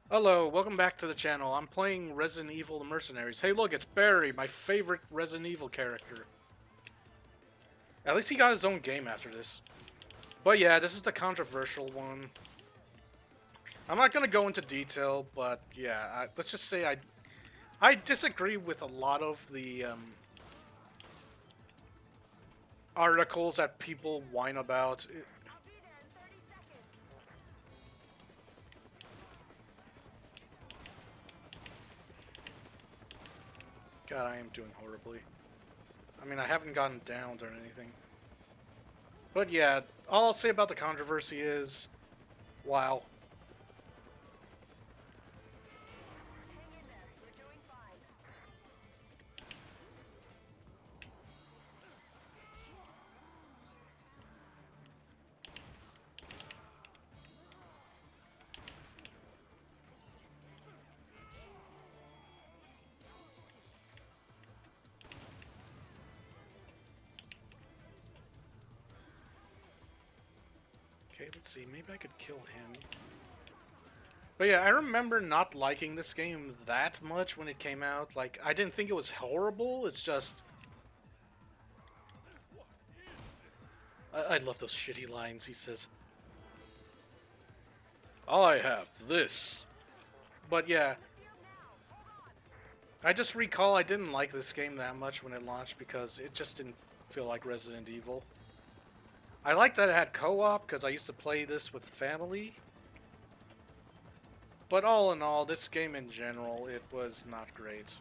Hello, welcome back to the channel. I'm playing Resident Evil: The Mercenaries. Hey look, it's Barry, my favorite Resident Evil character. At least he got his own game after this. But yeah, this is the controversial one. I'm not gonna go into detail, but yeah, let's just say I disagree with a lot of the articles that people whine about. God, I am doing horribly. I mean, I haven't gotten downed or anything. But yeah, all I'll say about the controversy is, wow. Okay, let's see. Maybe I could kill him. But yeah, I remember not liking this game that much when it came out. Like, I didn't think it was horrible. It's just... I love those shitty lines he says. I have this. But yeah, I just recall I didn't like this game that much when it launched because it just didn't feel like Resident Evil. I liked that it had co-op because I used to play this with family. But all in all, this game in general, it was not great.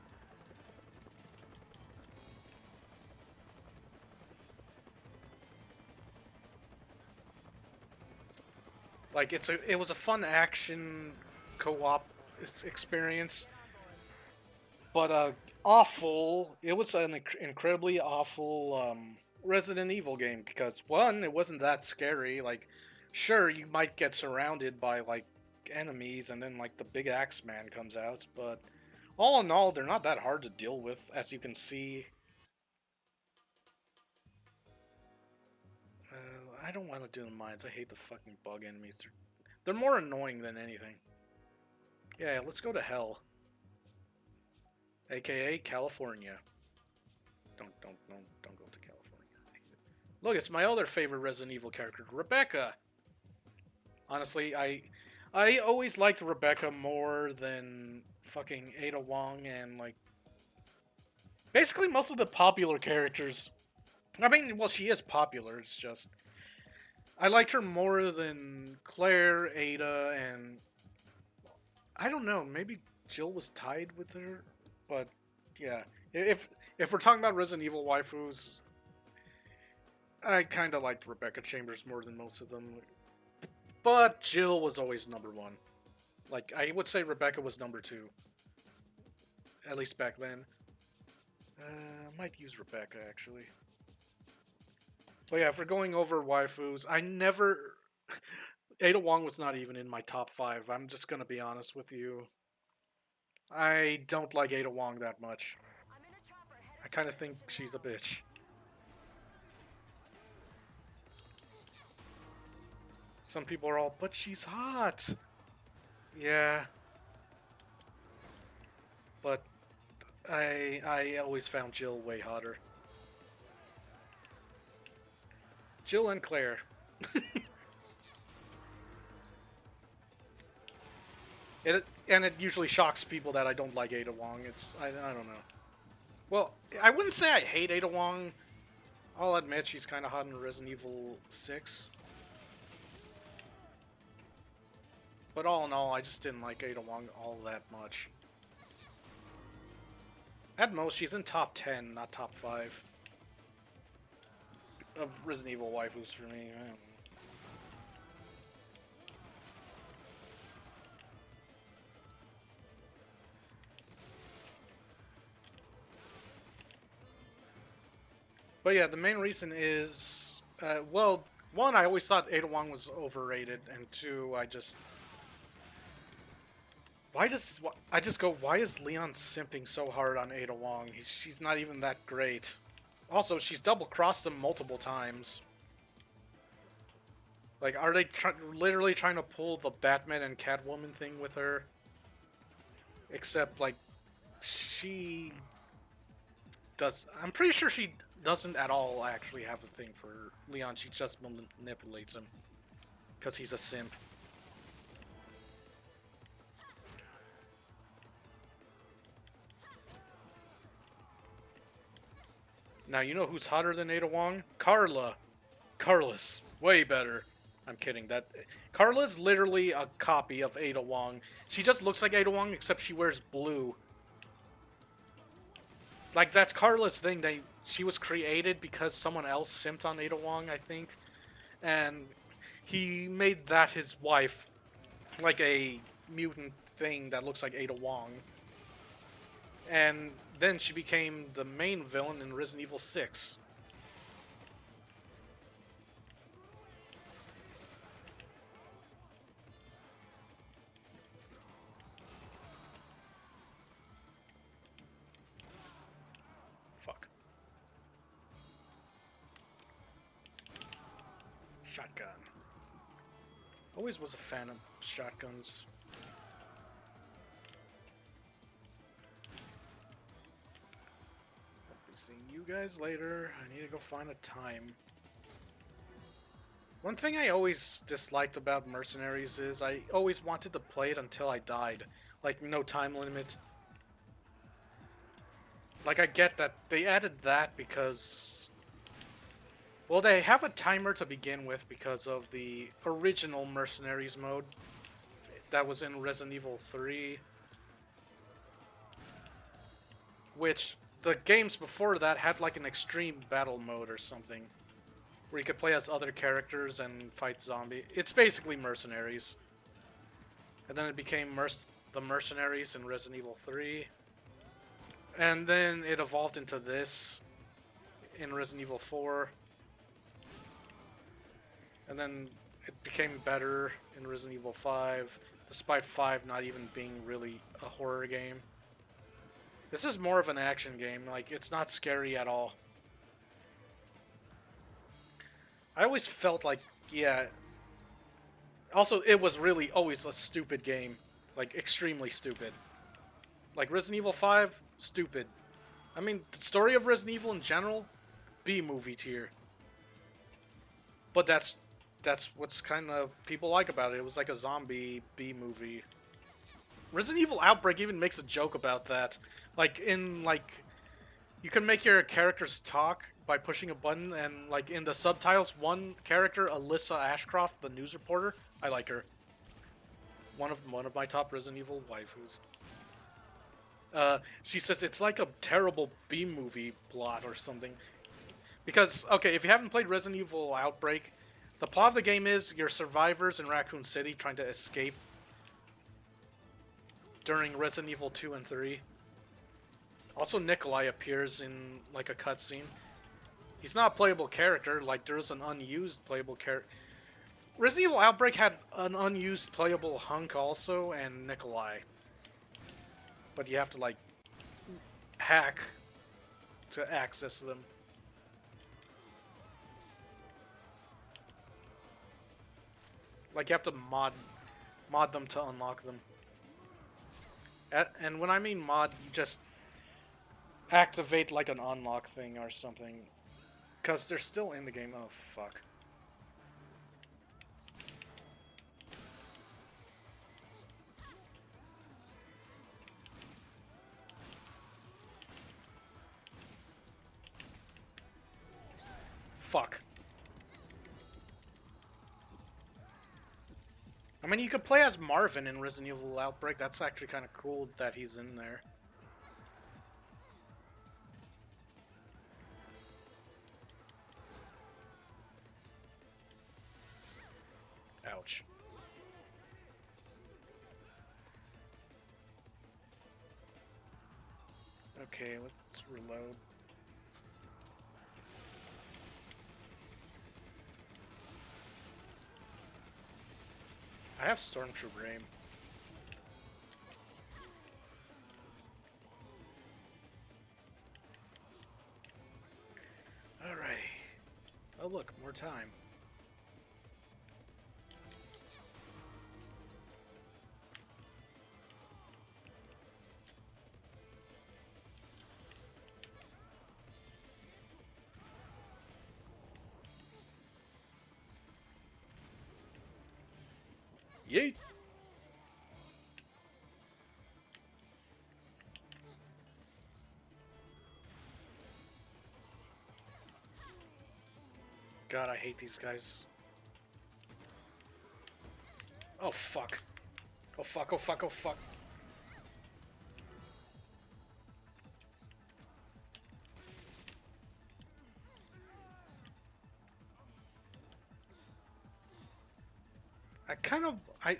Like it was a fun action co-op experience, but awful. It was an incredibly awful Resident Evil game because one, it wasn't that scary. Like, sure, you might get surrounded by like enemies, and then like the big axe man comes out, but all in all, they're not that hard to deal with, as you can see. I don't want to do the mines. I hate the fucking bug enemies. They're more annoying than anything. Yeah, let's go to hell. AKA California. Don't go to California. Look, it's my other favorite Resident Evil character, Rebecca. Honestly, I always liked Rebecca more than fucking Ada Wong and like basically most of the popular characters. I mean, well, she is popular. It's just I liked her more than Claire, Ada, and I don't know. Maybe Jill was tied with her, but yeah. If we're talking about Resident Evil waifus, I kind of liked Rebecca Chambers more than most of them, but Jill was always number one. Like I would say, Rebecca was number two, at least back then. Might use Rebecca actually. But yeah, if we're going over waifus, I never. Ada Wong was not even in my top five. I'm just gonna be honest with you. I don't like Ada Wong that much. I kind of think she's a bitch. Some people are all, but she's hot. Yeah, but I always found Jill way hotter. Jill and Claire. And it usually shocks people that I don't like Ada Wong. I don't know. Well, I wouldn't say I hate Ada Wong. I'll admit she's kind of hot in Resident Evil 6. But all in all, I just didn't like Ada Wong all that much. At most, she's in top 10, not top 5 of Resident Evil waifus for me. But yeah, the main reason is, well, one, I always thought Ada Wong was overrated, and two, why does I just go? Why is Leon simping so hard on Ada Wong? She's not even that great. Also, she's double crossed him multiple times. Like, are they literally trying to pull the Batman and Catwoman thing with her? Except, like, she does. I'm pretty sure she doesn't at all actually have a thing for Leon. She just manipulates him because he's a simp. Now, you know who's hotter than Ada Wong? Carla. Carla's way better. I'm kidding. Carla's literally a copy of Ada Wong. She just looks like Ada Wong, except she wears blue. Like, that's Carla's thing. She was created because someone else simped on Ada Wong, I think. And he made that his wife, like a mutant thing that looks like Ada Wong. And then she became the main villain in Resident Evil 6. Fuck. Shotgun. Always was a fan of shotguns. I'll be seeing you guys later. I need to go find a time. One thing I always disliked about Mercenaries is I always wanted to play it until I died. Like, no time limit. Like, I get that they added that because... Well, they have a timer to begin with because of the original Mercenaries mode that was in Resident Evil 3. Which, the games before that had like an extreme battle mode or something. Where you could play as other characters and fight zombies. It's basically Mercenaries. And then it became the Mercenaries in Resident Evil 3. And then it evolved into this in Resident Evil 4. And then it became better in Resident Evil 5, despite 5 not even being really a horror game. This is more of an action game, like, it's not scary at all. I always felt like, yeah... Also, it was really always a stupid game. Like, extremely stupid. Like, Resident Evil 5, stupid. I mean, the story of Resident Evil in general, B-movie tier. But that's what's kind of people like about it. It was like a zombie B-movie. Resident Evil Outbreak even makes a joke about that. Like, you can make your characters talk by pushing a button, and, like, in the subtitles, one character, Alyssa Ashcroft, the news reporter, I like her. One of my top Resident Evil waifus. She says it's like a terrible B-movie plot or something. Because, okay, if you haven't played Resident Evil Outbreak, the plot of the game is you're survivors in Raccoon City trying to escape during Resident Evil 2 and 3. Also, Nikolai appears in, like, a cutscene. He's not a playable character, like, there's an unused playable character. Resident Evil Outbreak had an unused playable hunk also, and Nikolai. But you have to, like, hack to access them. Like, you have to mod them to unlock them. And when I mean mod, you just activate, like, an unlock thing or something. Because they're still in the game. Oh, fuck. Fuck. I mean, you could play as Marvin in Resident Evil Outbreak. That's actually kind of cool that he's in there. Ouch. Okay, let's reload. I have Stormtrooper aim. Alrighty. Oh look, more time. Yeet. God, I hate these guys. Oh, fuck. Oh, fuck, oh, fuck, oh, fuck.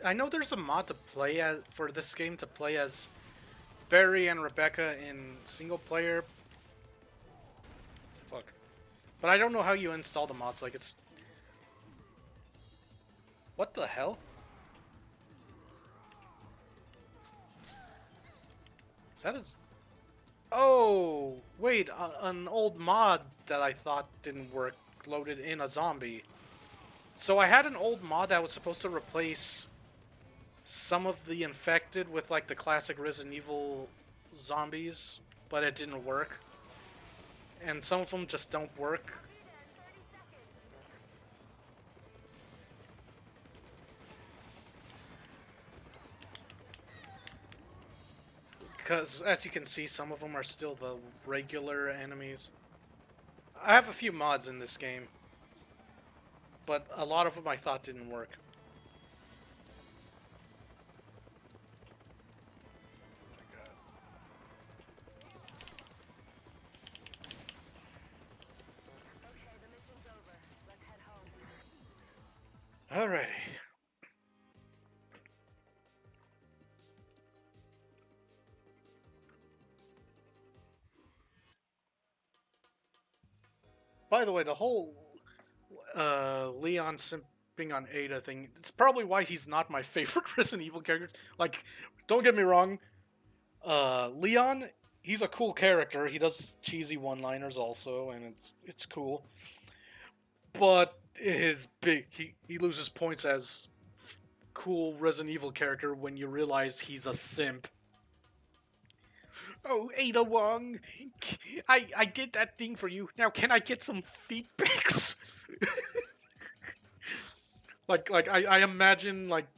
I know there's a mod to play as, for this game to play as Barry and Rebecca in single player. Fuck. But I don't know how you install the mods, like it's... What the hell? Is that his... Oh! Wait, an old mod that I thought didn't work loaded in a zombie. So I had an old mod that was supposed to replace some of the infected with like the classic Resident Evil zombies, but it didn't work. And some of them just don't work. Because, as you can see, some of them are still the regular enemies. I have a few mods in this game, but a lot of them I thought didn't work. Alrighty. By the way, the whole Leon simping on Ada thing, it's probably why he's not my favorite Resident Evil character. Like, don't get me wrong, Leon, he's a cool character. He does cheesy one-liners also, and it's cool. But his he loses points as cool Resident Evil character when you realize he's a simp. Oh, Ada Wong, I did that thing for you. Now can I get some feet pics? I imagine like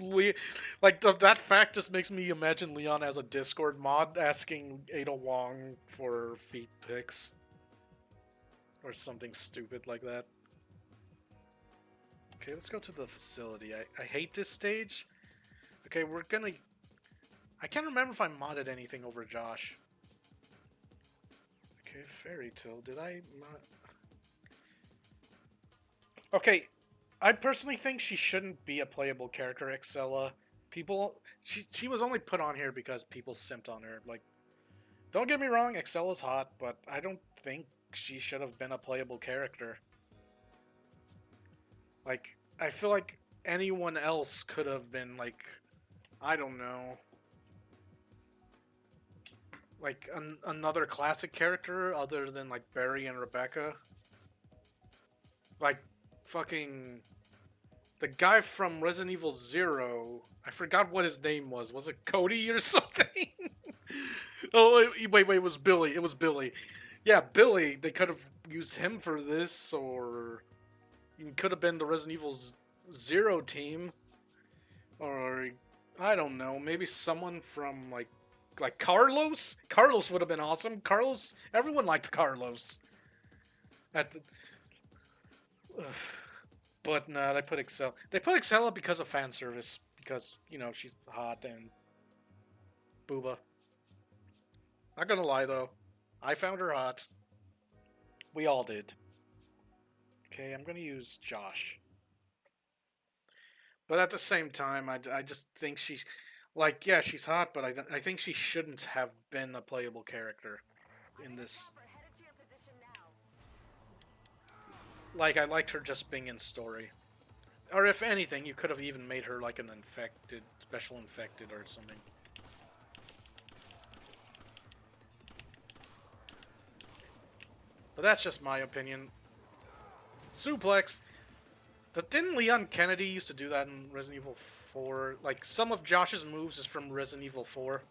that fact just makes me imagine Leon as a Discord mod asking Ada Wong for feet pics or something stupid like that. Okay, let's go to the facility. I hate this stage. Okay, we're gonna... I can't remember if I modded anything over Josh. Okay, Fairy Tale. Did I mod... Okay, I personally think she shouldn't be a playable character, Excella. She was only put on here because people simped on her. Like, don't get me wrong, Excella's hot, but I don't think she should have been a playable character. Like, I feel like anyone else could have been, like, I don't know, like another classic character other than, like, Barry and Rebecca. Like, fucking, the guy from Resident Evil 0, I forgot what his name was. Was it Cody or something? Oh, wait, it was Billy. It was Billy. Yeah, Billy, they could have used him for this, or... It could have been the Resident Evil 0 team, or I don't know, maybe someone from like Carlos. Carlos would have been awesome. Carlos, everyone liked Carlos. At the, but no, they put Excel. They put Excel up because of fan service, because you know she's hot and booba. Not gonna lie though, I found her hot. We all did. Okay, I'm going to use Josh. But at the same time, I just think she's... Like, yeah, she's hot, but I think she shouldn't have been a playable character in this. Like, I liked her just being in story. Or if anything, you could have even made her like an infected, special infected or something. But that's just my opinion. Suplex. Didn't Leon Kennedy used to do that in Resident Evil 4? Like, some of Josh's moves is from Resident Evil 4.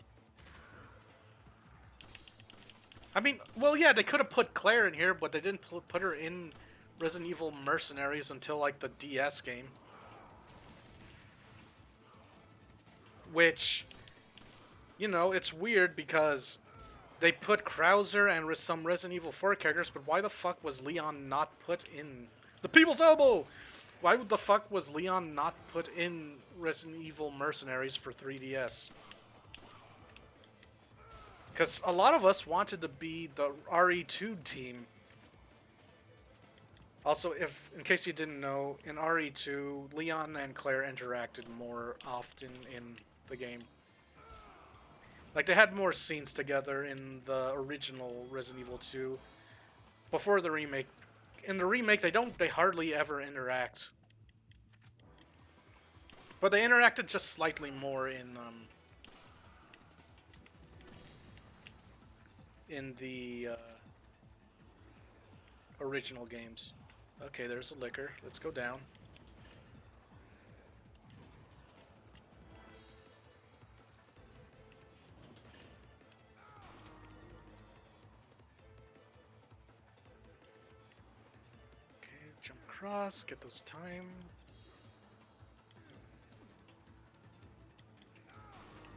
I mean, well, yeah, they could have put Claire in here, but they didn't put her in Resident Evil Mercenaries until, like, the DS game. which, you know, it's weird because they put Krauser and some Resident Evil 4 characters, but why the fuck was Leon not put in the People's Elbow? Why the fuck was Leon not put in Resident Evil Mercenaries for 3DS? Because a lot of us wanted to be the RE2 team. Also, if in case you didn't know, in RE2, Leon and Claire interacted more often in the game. Like, they had more scenes together in the original Resident Evil 2 before the remake. In the remake, they hardly ever interact. But they interacted just slightly more in the original games. Okay, there's a liquor. Let's go down. Okay, jump across, get those time.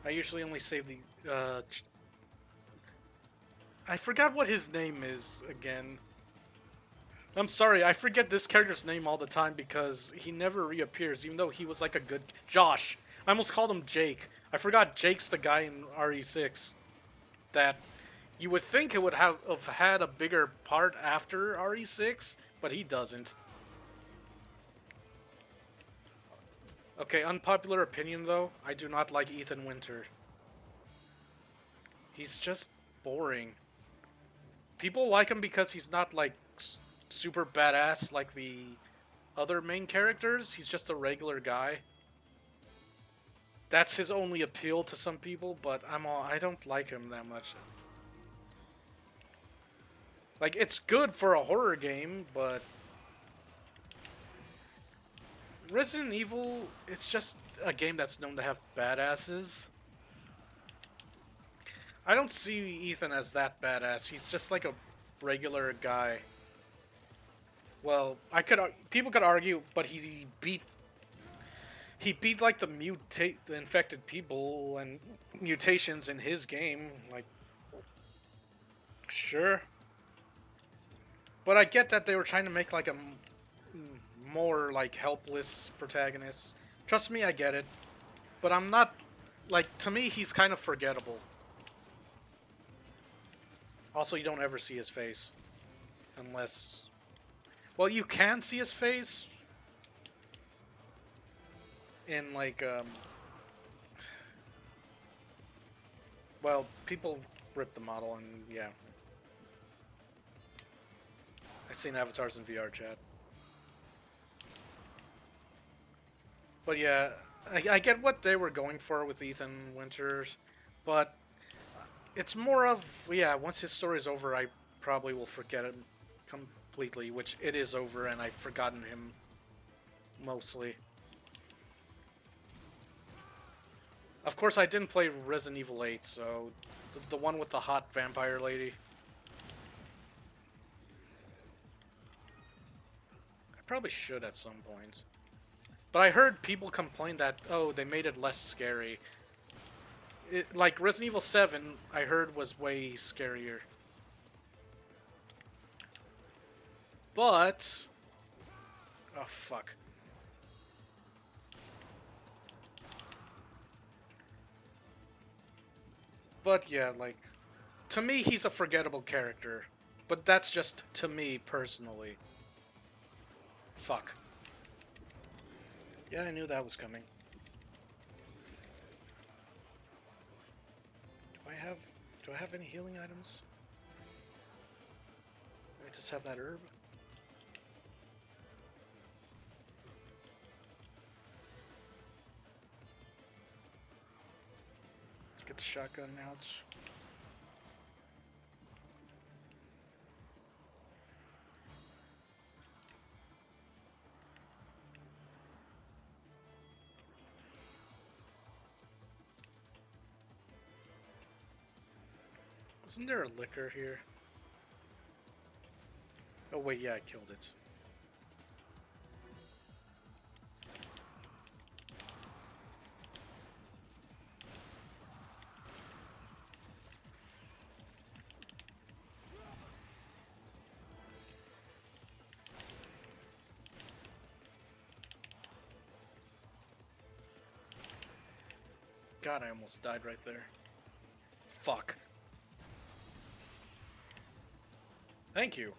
I usually only save the I forgot what his name is again. I'm sorry, I forget this character's name all the time because he never reappears, even though he was like a good... Josh! I almost called him Jake. I forgot Jake's the guy in RE6 that you would think it would have had a bigger part after RE6, but he doesn't. Okay, unpopular opinion though, I do not like Ethan Winter. He's just boring. People like him because he's not like super badass like the other main characters. He's just a regular guy. That's his only appeal to some people, but I don't like him that much. Like, it's good for a horror game, but Resident Evil, it's just a game that's known to have badasses. I don't see Ethan as that badass. He's just like a regular guy. Well, people could argue, but he beat like the infected people and mutations in his game. Like, sure. But I get that they were trying to make like a more like helpless protagonist. Trust me, I get it. But I'm not, like, to me he's kind of forgettable. Also, you don't ever see his face. Unless... Well, you can see his face in, like, well, people rip the model, and, yeah. I've seen avatars in VR chat. But, yeah, I get what they were going for with Ethan Winters, but it's more of, yeah, once his story's over, I probably will forget it completely, which it is over, and I've forgotten him mostly. Of course, I didn't play Resident Evil 8, so the one with the hot vampire lady. I probably should at some point. But I heard people complain that, oh, they made it less scary. Like, Resident Evil 7, I heard, was way scarier. But... oh, fuck. But, yeah, like... to me, he's a forgettable character. But that's just to me, personally. Fuck. Yeah, I knew that was coming. Do I have any healing items? I just have that herb. Let's get the shotgun out. Wasn't there a liquor here? Oh wait, yeah, I killed it. God, I almost died right there. Fuck. Thank you.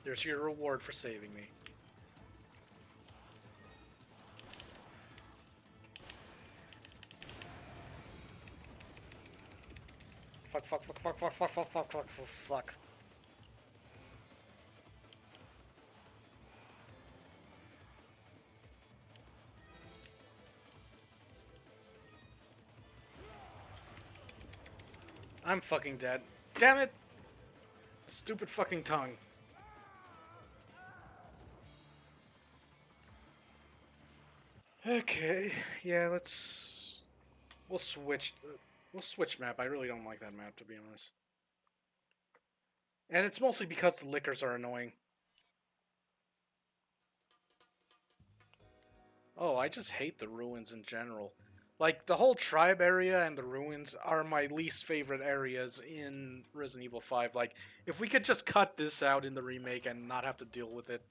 There's your reward for saving me. Fuck, fuck, fuck, fuck, fuck, fuck, fuck, fuck, fuck, fuck. I'm fucking dead. Damn it! Stupid fucking tongue. Okay, yeah, let's... We'll switch... We'll switch map. I really don't like that map, to be honest. And it's mostly because the lickers are annoying. Oh, I just hate the ruins in general. Like, the whole tribe area and the ruins are my least favorite areas in Resident Evil 5. Like, if we could just cut this out in the remake and not have to deal with it,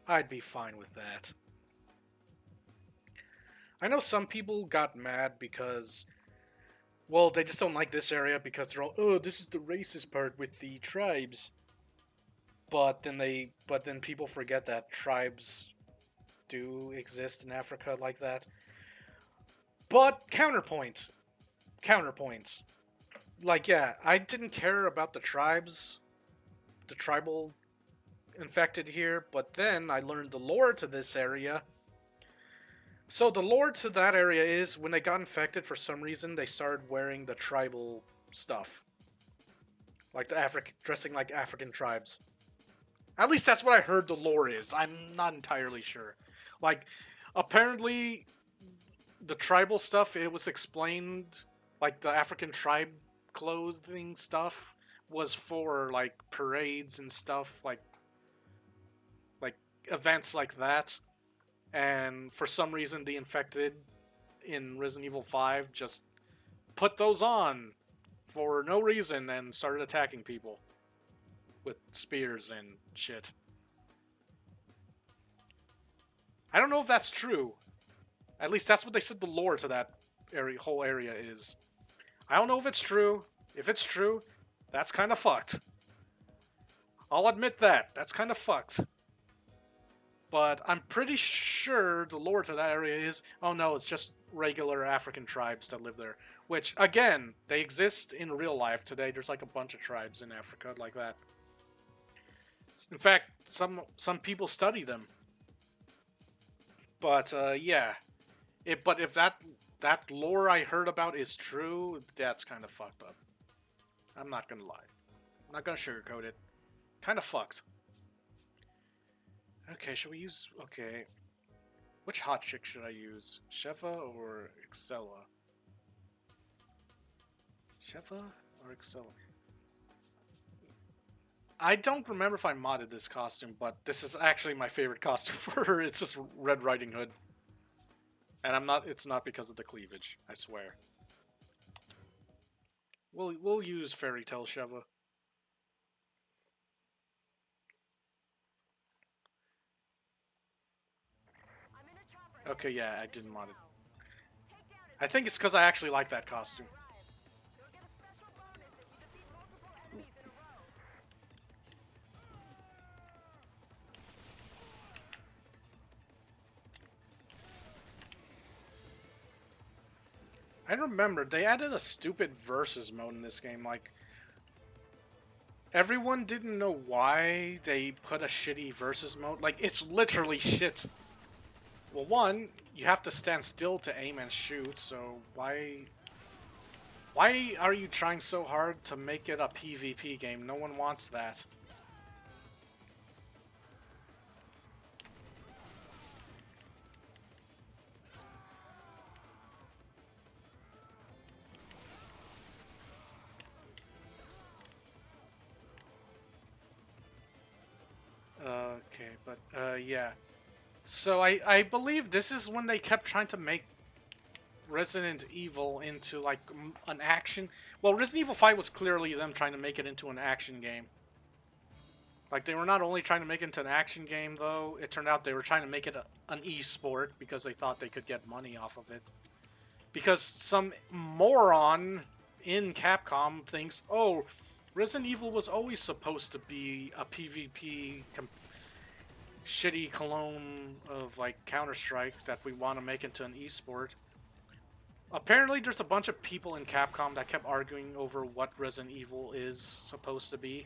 I'd be fine with that. I know some people got mad because, well, they just don't like this area because they're all, oh, this is the racist part with the tribes. But then people forget that tribes do exist in Africa like that. But counterpoint. Like, yeah, I didn't care about the tribes, the tribal infected here, but then I learned the lore to this area. So the lore to that area is when they got infected, for some reason, they started wearing the tribal stuff. Like dressing like African tribes. At least that's what I heard the lore is. I'm not entirely sure. Like, apparently, the tribal stuff, it was explained, like, the African tribe clothing stuff was for, like, parades and stuff, like events like that. And for some reason, the infected in Resident Evil 5 just put those on for no reason and started attacking people with spears and shit. I don't know if that's true. At least that's what they said the lore to that whole area is. I don't know if it's true. If it's true, that's kind of fucked. I'll admit that. That's kind of fucked. But I'm pretty sure the lore to that area is, oh no, it's just regular African tribes that live there. Which, again, they exist in real life today. There's like a bunch of tribes in Africa like that. In fact, some people study them. But, yeah. But if that lore I heard about is true, that's kind of fucked up. I'm not gonna lie. I'm not gonna sugarcoat it. Kind of fucked. Okay, should we use... Okay. Which hot chick should I use? Sheva or Excella? Sheva or Excella? I don't remember if I modded this costume, but this is actually my favorite costume for her. It's just Red Riding Hood. And it's not because of the cleavage, I swear. We'll use Fairy Tale Sheva. Okay, yeah, I didn't mod it. I think it's because I actually like that costume. I remember, they added a stupid versus mode in this game, like... Everyone didn't know why they put a shitty versus mode. Like, it's literally shit. Well, one, you have to stand still to aim and shoot, so why are you trying so hard to make it a PvP game? No one wants that. Okay, but, yeah. So I believe this is when they kept trying to make Resident Evil into, like, an action... Well, Resident Evil 5 was clearly them trying to make it into an action game. Like, they were not only trying to make it into an action game, though, it turned out they were trying to make it an e-sport because they thought they could get money off of it. because some moron in Capcom thinks, oh, Resident Evil was always supposed to be a PvP shitty clone of like Counter-Strike that we want to make into an esport. Apparently, there's a bunch of people in Capcom that kept arguing over what Resident Evil is supposed to be.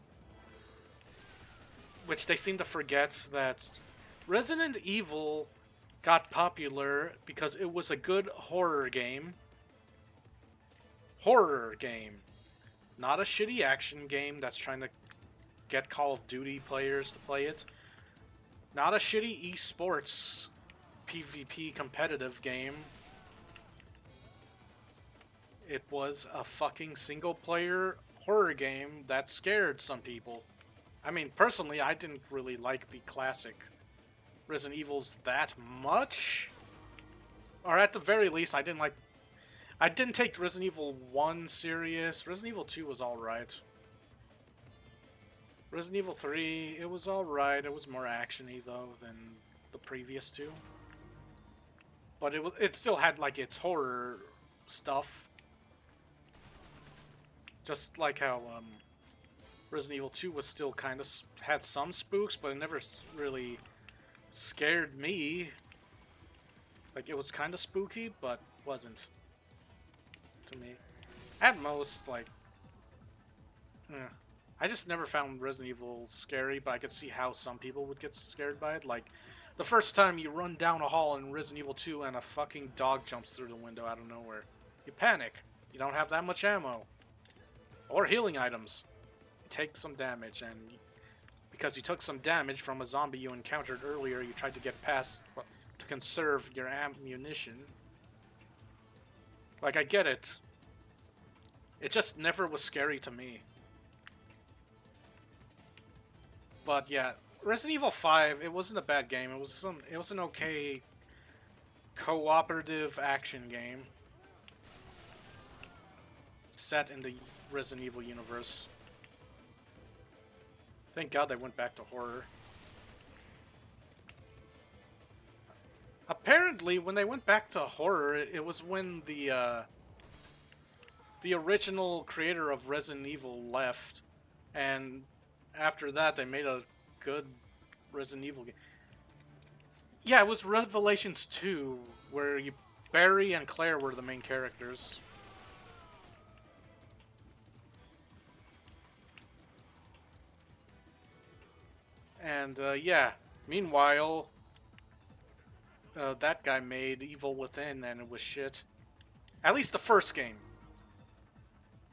Which they seem to forget that Resident Evil got popular because it was a good horror game. Horror game. Not a shitty action game that's trying to get Call of Duty players to play it. Not a shitty esports PvP competitive game. It was a fucking single-player horror game that scared some people. I mean, personally, I didn't really like the classic Resident Evils that much. Or at the very least, I didn't take Resident Evil 1 serious. Resident Evil 2 was alright. Resident Evil 3, it was alright. It was more action-y, though, than the previous two. But it still had, like, its horror stuff. Just like how Resident Evil 2 was still kind of had some spooks, but it never really scared me. Like, it was kind of spooky, but wasn't to me. At most, like, I just never found Resident Evil scary, but I could see how some people would get scared by it. Like, the first time you run down a hall in Resident Evil 2 and a fucking dog jumps through the window out of nowhere. You panic. You don't have that much ammo. Or healing items. You take some damage, and because you took some damage from a zombie you encountered earlier, you tried to get past to conserve your ammunition. Like, I get it. It just never was scary to me. But yeah, Resident Evil 5, it wasn't a bad game. It was an okay cooperative action game set in the Resident Evil universe. Thank God they went back to horror. Apparently, when they went back to horror, it was when the original creator of Resident Evil left, and after that they made a good Resident Evil game. Yeah, it was Revelations 2, where Barry and Claire were the main characters. And, yeah. Meanwhile, that guy made Evil Within, and it was shit. At least the first game.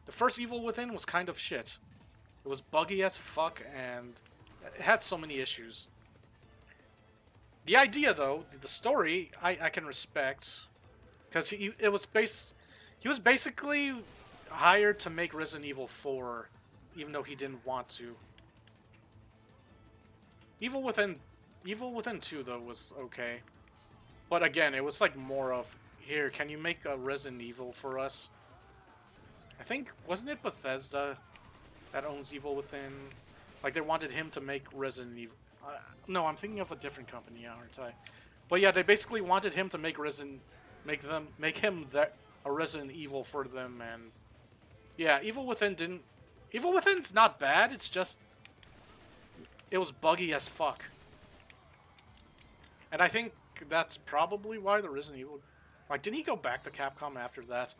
The first Evil Within was kind of shit. It was buggy as fuck, and it had so many issues. The idea, though, the story, I can respect. Because he was basically hired to make Resident Evil 4, even though he didn't want to. Evil Within 2, though, was okay. But again, it was like more of, here, can you make a Resident Evil for us? I think, wasn't it Bethesda that owns Evil Within? Like, they wanted him to make Resident Evil. No, I'm thinking of a different company, aren't I? But yeah, they basically wanted him to make him a Resident Evil for them, and yeah, Evil Within's not bad, it's just, it was buggy as fuck. And I think that's probably why the Resident Evil, like, didn't he go back to Capcom after that?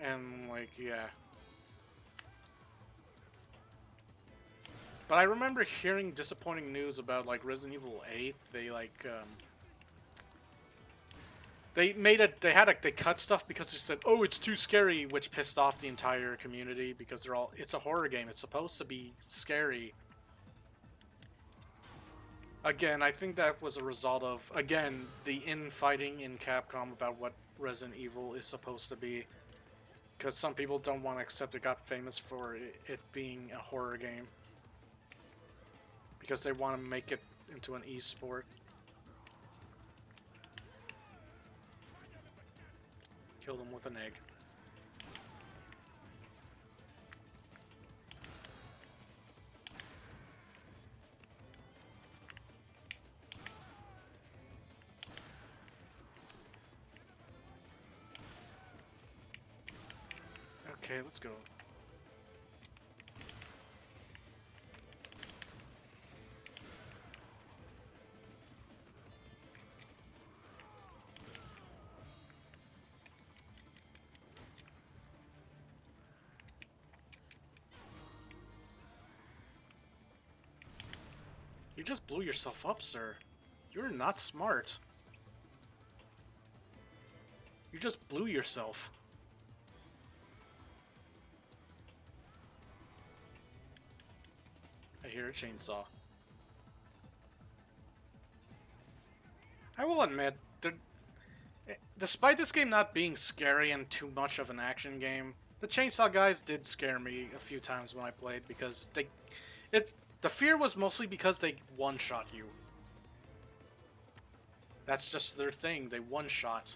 And, like, yeah. But I remember hearing disappointing news about, like, Resident Evil 8. They, like, they cut stuff because they said, oh, it's too scary, which pissed off the entire community because it's a horror game. It's supposed to be scary. Again, I think that was a result of, again, the infighting in Capcom about what Resident Evil is supposed to be. Because some people don't want to accept it got famous for it being a horror game. Because they want to make it into an esport. Kill them with an egg. Okay, let's go. You just blew yourself up, sir. You're not smart. You just blew yourself. I hear a chainsaw. I will admit, despite this game not being scary and too much of an action game, the chainsaw guys did scare me a few times when I played because the fear was mostly because they one-shot you. That's just their thing, they one-shot.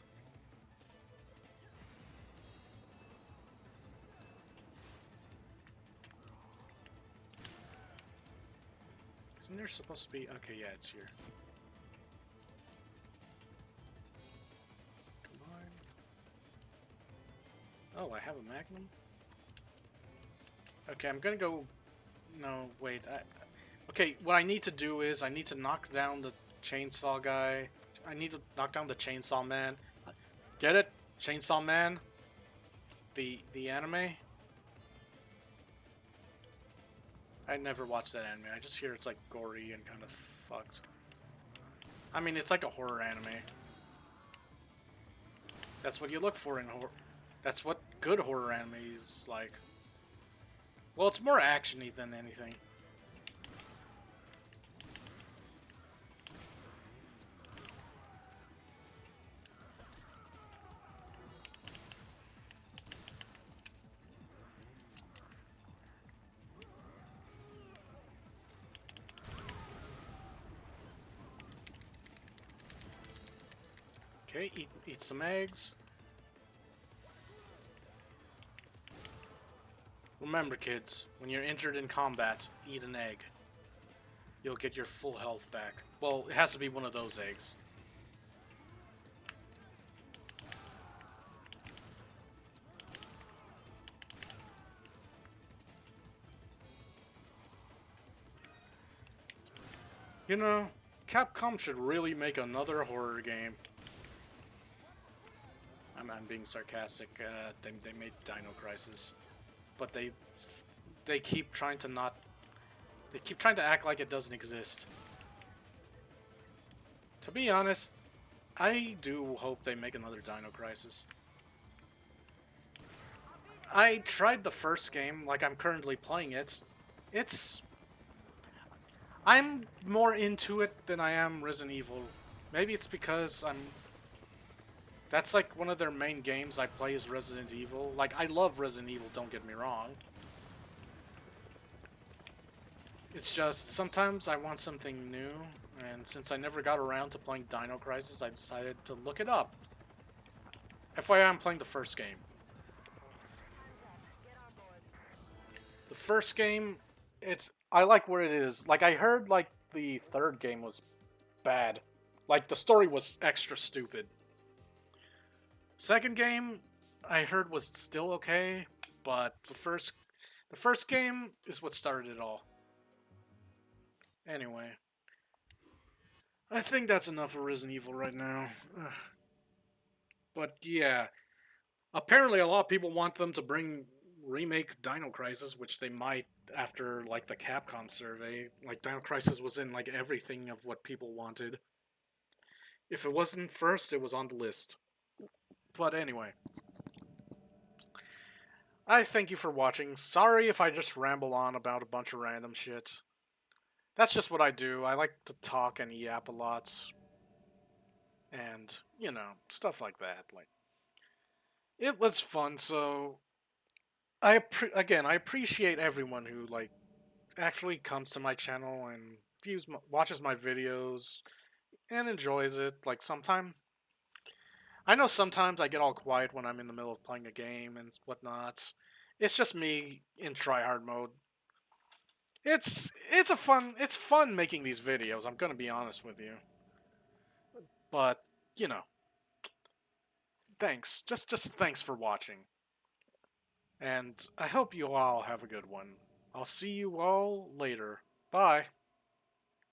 Isn't there supposed to be... Okay, yeah, it's here. Come on. Oh, I have a magnum? Okay, I'm gonna go... No, wait. Okay, what I need to do is I need to knock down the chainsaw guy. I need to knock down the chainsaw man. Get it? Chainsaw man? The anime? I never watched that anime. I just hear it's like gory and kind of fucked. I mean, it's like a horror anime. That's what you look for in horror. That's what good horror anime is like. Well, it's more action-y than anything. Okay, eat some eggs. Remember, kids, when you're injured in combat, eat an egg. You'll get your full health back. Well, it has to be one of those eggs. You know, Capcom should really make another horror game. I'm being sarcastic. They made Dino Crisis, but they keep trying to not. They keep trying to act like it doesn't exist. To be honest, I do hope they make another Dino Crisis. I tried the first game, like I'm currently playing it. I'm more into it than I am Resident Evil. Maybe it's because that's like one of their main games I play is Resident Evil. Like, I love Resident Evil, don't get me wrong. It's just, sometimes I want something new, and since I never got around to playing Dino Crisis, I decided to look it up. FYI, I'm playing the first game. The first game, I like where it is. Like, I heard, like, the third game was bad. Like, the story was extra stupid. Second game, I heard was still okay, but the first game is what started it all. Anyway, I think that's enough for Resident Evil right now. Ugh. But yeah, apparently a lot of people want them to remake Dino Crisis, which they might after like the Capcom survey. Like Dino Crisis was in like everything of what people wanted. If it wasn't first, it was on the list. But anyway, I thank you for watching. Sorry if I just ramble on about a bunch of random shit. That's just what I do. I like to talk and yap a lot. And, you know, stuff like that. Like, it was fun, so again, I appreciate everyone who like actually comes to my channel and watches my videos and enjoys it. Like I know sometimes I get all quiet when I'm in the middle of playing a game and whatnot. It's just me in tryhard mode. It's fun making these videos. I'm gonna be honest with you, but you know, thanks. Just thanks for watching. And I hope you all have a good one. I'll see you all later. Bye.